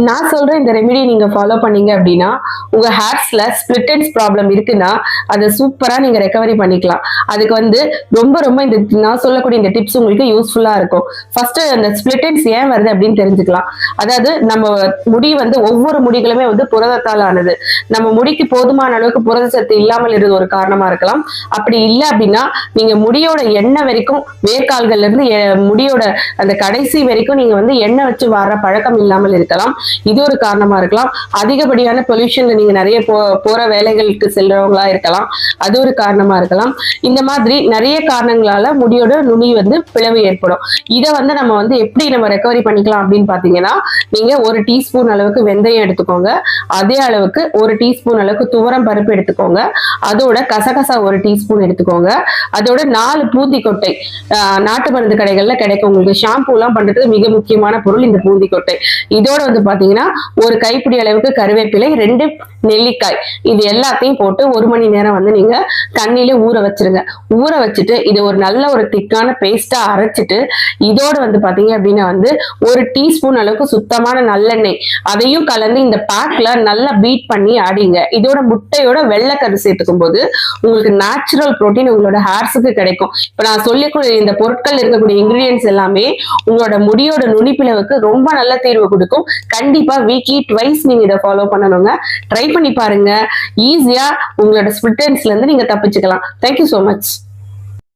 நான் சொல்ற இந்த ரெமெடி நீங்க ஃபாலோ பண்ணீங்க அப்படின்னா உங்க ஹேர்ஸ்ல ஸ்பிளிட் எண்ட்ஸ் ப்ராப்ளம் இருக்குன்னா அதை சூப்பரா நீங்க ரெக்கவரி பண்ணிக்கலாம். அதுக்கு வந்து ரொம்ப ரொம்ப இந்த நான் சொல்லக்கூடிய இந்த டிப்ஸ் உங்களுக்கு யூஸ்ஃபுல்லா இருக்கும். ஃபர்ஸ்ட் அந்த ஸ்பிளிட் எண்ட்ஸ் ஏன் வருது அப்படின்னு தெரிஞ்சுக்கலாம். அதாவது நம்ம முடி வந்து ஒவ்வொரு முடிகளுமே வந்து புரதத்தால் ஆனது. நம்ம முடிக்கு போதுமான அளவுக்கு புரத சத்து இல்லாமல் இருந்தது ஒரு காரணமா இருக்கலாம். அப்படி இல்லை அப்படின்னா நீங்க முடியோட எண்ணெய் வரைக்கும் வேர்க்கால்கள்ல இருந்து முடியோட அந்த கடைசி வரைக்கும் நீங்க வந்து எண்ணெய் வச்சு வர பழக்கம் இல்லாமல் இருக்கலாம். இது ஒரு காரணமா இருக்கலாம். அதிகப்படியான பொல்யூஷன்ல நீங்க நிறைய போற வேலைகளுக்கு செல்றவங்களா இருக்கலாம். அது ஒரு காரணமா இருக்கலாம். இந்த மாதிரி நிறைய காரணங்களால முடியோட நுனி வந்து பிளவு ஏற்படும். இதை வந்து நம்ம வந்து எப்படி நம்ம ரெக்கவரி பண்ணிக்கலாம் அப்படின்னு பாத்தீங்கன்னா, நீங்க ஒரு டீஸ்பூன் அளவுக்கு வெந்தயம் எடுத்துக்கோங்க. அதே அளவுக்கு ஒரு டீஸ்பூன் அளவுக்கு துவரம் பருப்பு எடுத்துக்கோங்க. அதோட கசகசா ஒரு டீஸ்பூன் எடுத்துக்கோங்க. அதோட 4 பூந்தி கொட்டை, நாட்டு மருந்து கடைகள்ல கிடைக்கும். உங்களுக்கு ஷாம்பூ எல்லாம் பண்றதுக்கு மிக முக்கியமான பொருள் இந்த பூந்தி கொட்டை. இதோட வந்து பாத்தீங்கன்னா ஒரு கைப்பிடி அளவுக்கு கருவேப்பிலை, 2 நெல்லிக்காய், இது எல்லாத்தையும் போட்டு 1 மணி நேரம் வந்து நீங்க தண்ணியில ஊற வச்சிருங்க. ஊற வச்சுட்டு இது ஒரு நல்ல ஒரு திக்கான பேஸ்டா அரைச்சிட்டு இதோட வந்து பாத்தீங்க அப்படின்னா வந்து ஒரு டீஸ்பூன் அளவுக்கு சுத்தமான நல்லெண்ணெய் அதையும் கலந்து இந்த பேக்ல நல்லா பீட் பண்ணி ஆடிங்க. இதோட முட்டையோட வெள்ளைக்கரு சேர்த்துக்கும் போது உங்களுக்கு நேச்சுரல் புரோட்டீன் உங்களோட ஹேர்ஸுக்கு கிடைக்கும். இப்ப நான் சொல்லிக்கூடிய இந்த பொருட்கள் இருக்கக்கூடிய இன்கிரீடியன்ஸ் எல்லாமே உங்களோட முடியோட நுனிப்பிளவுக்கு ரொம்ப நல்ல தீர்வு கொடுக்கும். கண்டிப்பா வீக்லி ட்வைஸ் நீங்க இதை ஃபாலோ பண்ணணுங்க. ட்ரை பண்ணி பாருங்க. ஈஸியா உங்களோட ஸ்பிளிட் எண்ட்ஸ்ல இருந்து நீங்க தப்பிச்சுக்கலாம். Thank you so much.